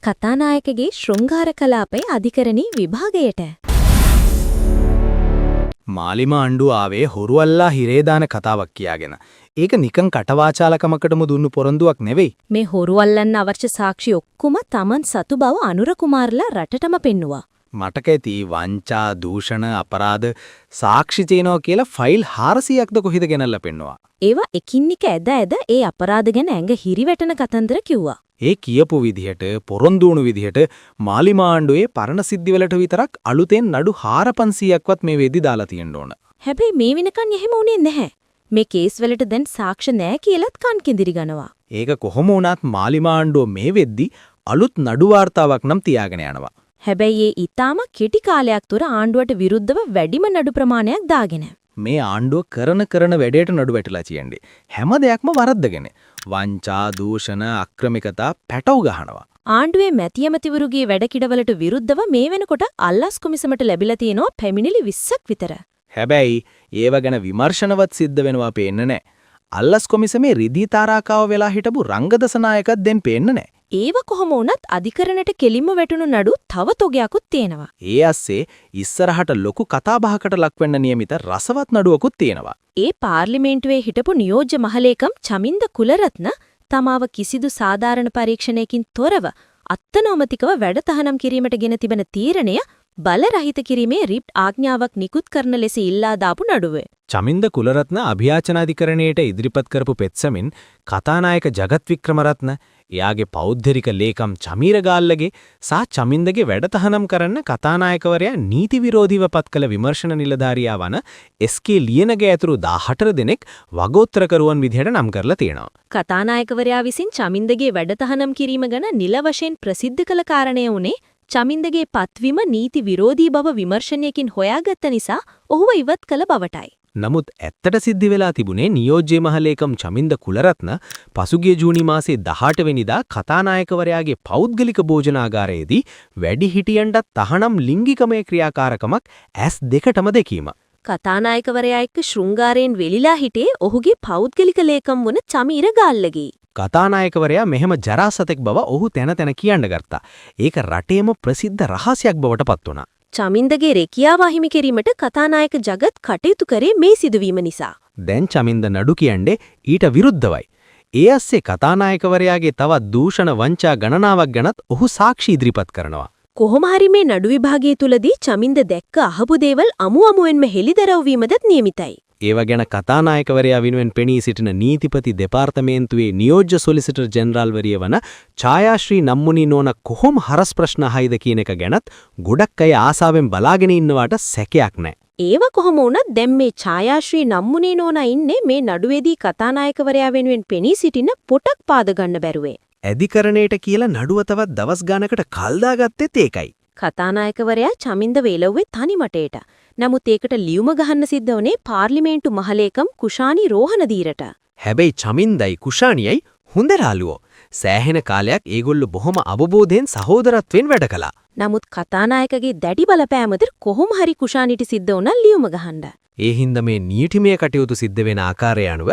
කතානායකගේ ශෘංගාර කලාපය අධිකරණී විභාගයට. මාලිමා ආණ්ඩුව ආවේ හොරුවල්ලා හිරේදාන කතාවක් කියාගෙන. ඒක නිකන් කටවාචාලකමකටම දුන්නු පොරොන්දුවක් නෙවෙයි. මේ හොරුවල්ලන්න අවශ්‍ය සාක්ෂි ඔක්කොම Taman සතු බව අනුර කුමාරලා රටටම පෙන්නුවා. මට කැති වංචා දූෂණ අපරාධ සාක්ෂි තියෙනවා කියලා ෆයිල් 400ක්ද කොහෙද ගෙනල්ලා පෙන්නවා. ඒවා එකින් එක ඇද ඒ අපරාධ ගැන ඇඟ හිරිවැටෙන කතන්දර කිව්වා. ඒ කියපු විදිහට පොරොන්දුණු විදිහට මාලිමා ආණ්ඩුවේ පරණ සිද්ධිවලට විතරක් අලුතෙන් නඩු 4500ක්වත් මේ වෙද්දි දාලා තියෙන්න ඕන. හැබැයි මේ වෙනකන් එහෙම වුණේ නැහැ. මේ කේස් වලට දැන් සාක්ෂි නැහැ කියලාත් කන් කිඳිරි ගනවා. ඒක කොහොම වුණත් මාලිමා ආණ්ඩුව මේ වෙද්දි අලුත් නඩු වාර්තාවක් නම් තියාගෙන යනවා. හැබැයි ඒ ඊටාම කෙටි කාලයක් තුර ආණ්ඩුවට විරුද්ධව වැඩිම නඩු ප්‍රමාණයක් දාගෙන. මේ ආණ්ඩුව කරන වැඩේට නඩු වැටලා කියන්නේ. හැම දෙයක්ම වරද්දගෙන. වංචා දූෂණ අක්‍රමිකතා පැටව ගහනවා. ආණ්ඩුවේ මැතිඇමතිවරුගේ වැඩකිඩවලට විරුද්ධව මේ වෙනකොට අල්ලස් කොමිසමට ලැබිලා තියෙනවා පැමිණිලි 20ක් විතර. හැබැයි ඒව ගැන විමර්ශනවත් සිද්ධ වෙනවා පේන්නේ නැහැ. අල්ලස් කොමිසමේ රිදී තාරාකාව වෙලා හිටපු රංගදසනායකත් දැන් පේන්නේ නැහැ. ඒව කොහොම වුණත් අධිකරණයට කෙලින්ම වැටුණු නඩු තව තොගයක්ත් තියෙනවා. ඒ ඇස්සේ ඉස්සරහට ලොකු කතාබහකට ලක්වෙන්න නියමිත රසවත් නඩුවකුත් තියෙනවා. ඒ පාර්ලිමේන්තුවේ හිටපු නියෝජ්‍ය මහලේකම් චමින්ද කුලරත්න තමාව කිසිදු සාධාරණ පරීක්ෂණයකින් තොරව අත්නොමතිකව වැඩ තහනම් කිරීමට ගෙන තිබෙන තීරණය බලරහිත කිරීමේ රිට් ආඥාවක් නිකුත් කරන ලෙස ඉල්ලා දාපු නඩුවේ. චමින්ද කුලරත්න අභියාචනාධිකරණයට ඉදිරිපත් කරපු පෙත්සමින් කතානායක ජගත් වික්‍රමරත්න එයාගේ පෞද්ගලික ලේකම් චමීර ගාල්ලගේ සහ චමින්දගේ වැඩතහනම් කරන්න කතානායකවරයා නීති විරෝධීව පත් කළ විමර්ශන නිලධාරියා වන එස්.කේ. ලියනගේ ඇතුළු 14 දෙනෙක් වගෝත්තරකරුවන් විදිහට නම් කරලා තියෙනවා. කතානායකවරයා විසින් චමින්දගේ වැඩතහනම් කිරීම ගැන නිල වශයෙන් ප්‍රසිද්ධ කළ කාරණය උනේ චමින්දගේ පත්වීම නීති විරෝධී බව විමර්ශනයකින් හොයාගත්ත නිසා ඔහුව ඉවත් කළ බවටයි. නමුත් ඇත්තට සිද්ධ වෙලා තිබුණේ නියෝජ්‍ය මහලේකම් චමින්ද කුලරත්න පසුගිය ජූනි මාසේ 18 වෙනිදා කතානායකවරයාගේ පෞද්ගලික භෝජනාගාරයේදී වැඩිහිටියන්ට තහනම් ලිංගිකමය ක්‍රියාකාරකමක් ඇස් දෙකටම දැකීම. කතානායකවරයා එක්ක ශෘංගාරයෙන් වෙලිලා හිටියේ ඔහුගේ පෞද්ගලික ලේකම් වුණ චමීර ගාල්ලගේ. කතානායකවරයා මෙහෙම ජරාසතෙක් බව ඔහු තැන කියන්න ගත්තා. ඒක රටේම ප්‍රසිද්ධ රහසයක් බවට පත් වුණා. චමින්දගේ රැකියාව අහිමි කිරීමට කතානායක ජගත් කටයුතු කරේ මේ සිදුවීම නිසා. දැන් චමින්ද නඩු කියන්නේ ඊට විරුද්ධවයි. ඒ ඇස්සේ කතානායකවරයාගේ තවත් දූෂණ වංචා ගණනාවක් ගැනත් ඔහු සාක්ෂි ඉදිරිපත් කරනවා. කොහොම හරි මේ නඩු විභාගය තුලදී චමින්ද දැක්ක අහපු දේවල් අමුවෙන්ම හෙළිදරව් වීමදත් නියමිතයි. ඒව ගැන කතානායකවරයා වෙනුවෙන් පෙනී සිටින නීතිපති දෙපාර්තමේන්තුවේ නියෝජ්‍ය සොලිසිටර් ජෙනරාල්වරිය වන ඡායාශ්‍රී නම්මුනි නෝන කොහොම හරස් ප්‍රශ්න අහයිද කියන එක ගැනත් ගොඩක් අය ආසාවෙන් බලාගෙන ඉන්නවට සැකයක් නැහැ. ඒව කොහොම වුණත් දැන් මේ ඡායාශ්‍රී නම්මුනි නෝනා ඉන්නේ මේ නඩුවේදී කතානායකවරයා වෙනුවෙන් පෙනී සිටින පොටක් පාද ගන්න බැරුවේ. ඇධිකරණයට කියලා නඩුව තවත් දවස් ගානකට කල් දාගත්තෙත් ඒකයි. කතානායකවරයා චමින්ද වේලව්වේ තනිමටේට. නමුත් ඒකට ලියුම ගහන්න සිද්ධ වුණේ පාර්ලිමේන්තු මහලේකම් කුෂානි රෝහණදීරට. හැබැයි චමින්දයි කුෂානියයි හොඳ රාළුවෝ. සෑහෙන කාලයක් ඒගොල්ලෝ බොහොම අවබෝධයෙන් සහෝදරත්වයෙන් වැඩ කළා. නමුත් කතානායකගේ දැඩි බලපෑමද කොහොම හරි කුෂානිට සිද්ධ වුණා ලියුම ගහන්න. ඒ හින්දා මේ නීතිමය කටයුතු සිද්ධ වෙන ආකාරය අනුව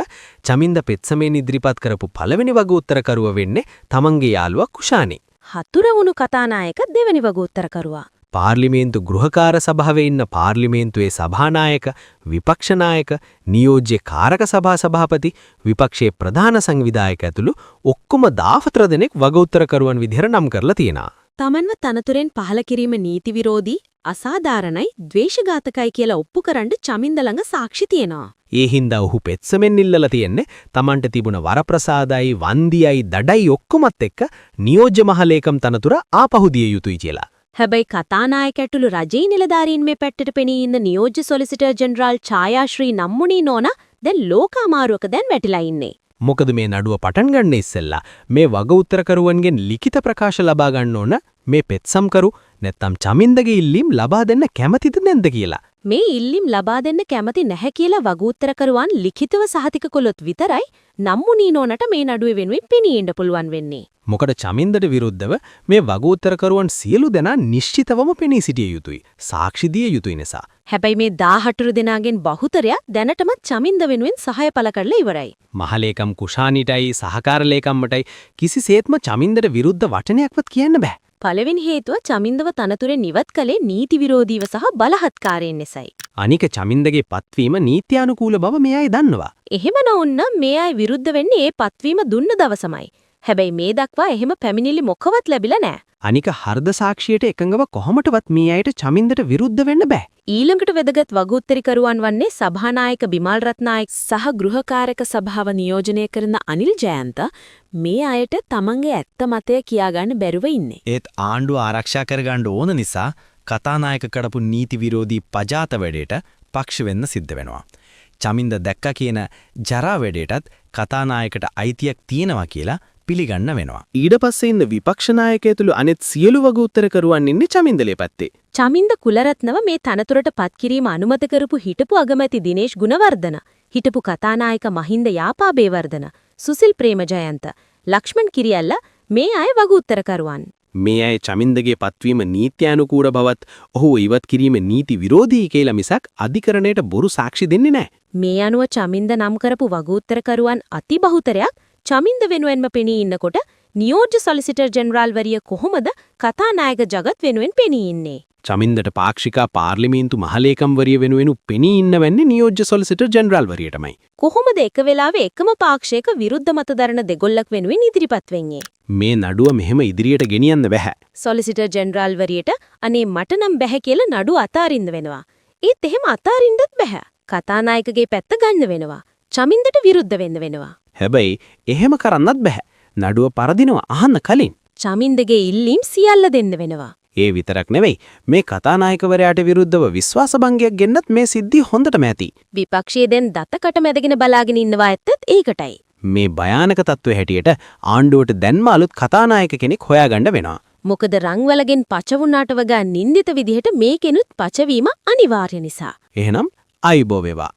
චමින්ද පෙත්සමෙන් ඉදිරිපත් කරපු පළවෙනි වගඋත්තරකරුව වෙන්නේ තමන්ගේ යාළුවා කුෂානි. හතුර වුණු කතානායක දෙවෙනි වගඋත්තරකරුවා. පාර්ලිමේන්තු ගෘහකාර සභාවේ ඉන්න පාර්ලිමේන්තුවේ සභානායක, විපක්ෂ නායක, නියෝජ්‍ය කාරක සභා සභාපති, විපක්ෂයේ ප්‍රධාන සංවිධායක ඇතුළු ඔක්කොම 14 දෙනෙක් වගඋත්තරකරුවන් විදිහට නම් කරලා තියෙනවා. තමන්ව තනතුරෙන් පහල කිරීම නීති විරෝධී, අසාධාරණයි, ද්වේෂඝාතකයි කියලා ඔප්පු කරන්න චමින්ද ළඟ සාක්ෂි තියෙනවා. ඒ හින්දා ඔහු පෙත්සමෙන් ඉල්ලලා තියෙන්නේ තමන්ට තිබුණ වරප්‍රසාදයි, වන්දියයි, දඩයි ඔක්කොමත් එක්ක නියෝජ්‍ය මහලේකම් තනතුර ආපහු දිය යුතුයි කියලා. හැබැයි කතානායක ඇතුළු රජයේ නිලධාරීන් මේ පැත්තට පෙනී ඉන්න නියෝජ්‍ය සොලිසිටර් ජෙනරාල් ඡායාශ්‍රී නම්මුනි නෝනා දැන් ලෝකාමාරුවක දැන් වැටිලා ඉන්නේ. මොකද මේ නඩුව පටන් ගන්න ඉස්සෙල්ලා මේ වගඋත්තරකරුවන්ගෙන් ලිඛිත ප්‍රකාශ ලබා ගන්න ඕන මේ පෙත්සම්කරු නැත්නම් චමින්දගේ ඉල්ලීම් ලබා දෙන්න කැමතිද නැද්ද කියලා. මේ ඉල්ලීම් ලබා දෙන්න කැමති නැහැ කියලා වගඋත්තරකරුවන් ලිඛිතව සහතික කළොත් විතරයි නම්මුනීනෝනට මේ නඩුවේ වෙනුවෙන් පෙනී ඉන්න පුළුවන් වෙන්නේ. මොකද චමින්දට විරුද්ධව මේ වගඋත්තරකරුවන් සියලු දෙනා නිශ්චිතවම පෙනී සිටිය යුතුයි. සාක්ෂි දිය යුතුයි නිසා. හැබැයි මේ 14 දෙනාගෙන් බහුතරයක් දැනටමත් චමින්ද වෙනුවෙන් සහාය පළ කරලා ඉවරයි. මහලේකම් කුෂානිටයි සහකාර ලේකම්මටයි කිසිසේත්ම චමින්දට විරුද්ධ වචනයක්වත් කියන්න බෑ. පළවෙනි හේතුව චමින්දව තනතුරෙන් ඉවත් කළේ නීති විරෝධීව සහ බලහත්කාරයෙන් නිසායි. අනික චමින්දගේ පත්වීම නීත්‍යානුකූල බව මේ අය දන්නවා. එහෙම නොවුන්නම් මේ අය විරුද්ධ වෙන්නේ ඒ පත්වීම දුන්න දවසමයි. හැබැයි මේ දක්වා එහෙම පැමිණිලි මොකවත් ලැබිලා නැහැ. අනික හර්ද සාක්ෂියට එකඟව කොහොමටවත් මේ අයට චමින්දට විරුද්ධ වෙන්න බෑ. ඊළඟට වැදගත් වගඋත්තරකරුවන් වන්නේ සභානායක බිමල් රත්නායක සහ ගෘහකාරක සභාව නියෝජනය කරන අනිල් ජයන්ත මේ අයට තමන්ගේ ඇත්ත මතය කියාගන්න බැරුව ඉන්නේ. ඒත් ආණ්ඩුව ආරක්ෂා කරගන්න ඕන නිසා කතානායක කඩපු නීති විරෝධී පජාත වැඩේට පක්ෂ වෙන්න සිද්ධ වෙනවා. චමින්ද දැක්ක කියන ජරා වැඩේටත් කතානායකට අයිතියක් තියෙනවා කියලා පිළිගන්න වෙනවා. ඊට පස්සේ ඉන්න විපක්ෂ නායකය තුළු අනෙත් සියලු වගඋත්තරකරුවන් ඉන්නේ චමින්දලේ පැත්තේ. චමින්ද කුලරත්නව මේ තනතුරට පත් කිරීම අනුමත කරපු හිටපු අගමැති දිනේෂ් ගුණවර්ධන, හිටපු කතානායක මහින්ද යාපාබේවර්ධන, සුසිල් ප්‍රේමජයන්ත, ලක්ෂ්මන් කිරියල්ල මේ අය වගඋත්තරකරුවන්. මේ අය චමින්දගේ පත්වීම නීත්‍යානුකූල බවත් ඔහු ඉවත් කිරීම නීති විරෝධී කියලා මිසක් අධිකරණයට බොරු සාක්ෂි දෙන්නේ නැහැ. මේ අනුව චමින්ද නම් කරපු වගඋත්තරකරුවන් අති බහුතරයක් චමින්ද වෙනුවෙන්ම පෙනී ඉන්නකොට නියෝජ්‍ය සොලිසිටර් ජෙනරාල් වරිය කොහොමද කතානායක ජගත් වෙනුවෙන් පෙනී ඉන්නේ? චමින්දට පාක්ෂිකා පාර්ලිමේන්තු මහලේකම්වරිය වෙනුවෙන් පෙනී ඉන්න වෙන්නේ නියෝජ්‍ය සොලිසිටර් ජෙනරාල් වරියටමයි. කොහොමද එක වෙලාවේ එකම පාක්ෂයක විරුද්ධ මත දරන දෙගොල්ලක් වෙනුවෙන් ඉදිරිපත් වෙන්නේ? මේ නඩුව මෙහෙම ඉදිරියට ගෙනියන්න බෑ. සොලිසිටර් ජෙනරාල් වරියට අනේ මට නම් බැහැ කියලා නඩුව අතාරින්න වෙනවා. ඒත් එහෙම අතාරින්නත් බැහැ. කතානායකගේ පැත්ත ගන්න වෙනවා. චමින්දට විරුද්ධ වෙන්න වෙනවා. හැබැයි එහෙම කරන්නත් බෑ. නඩුව පරදිනවා අහන්න කලින්. චමින්දගේ ඉල්ලීම් සියල්ල දෙන්න වෙනවා. ඒ විතරක් නෙවෙයි මේ කතානායකවරයාට විරුද්ධව විශ්වාසභංගයක් ගෙන්නත් මේ සිද්ධිය හොඳටම ඇති. විපක්ෂයේ දැන් දතකට මැදගෙන බලාගෙන ඉන්නවා ඇත්තත් ඒකටයි. මේ භයානක තත්ත්වයේ හැටියට ආණ්ඩුවට දැන්ම අලුත් කතානායක කෙනෙක් හොයාගන්න වෙනවා. මොකද රංවලගෙන් පච වුණාට වගා නින්දිත විදිහට මේකෙනුත් පචවීම අනිවාර්ය නිසා. එහෙනම් අයුබෝ වේවා.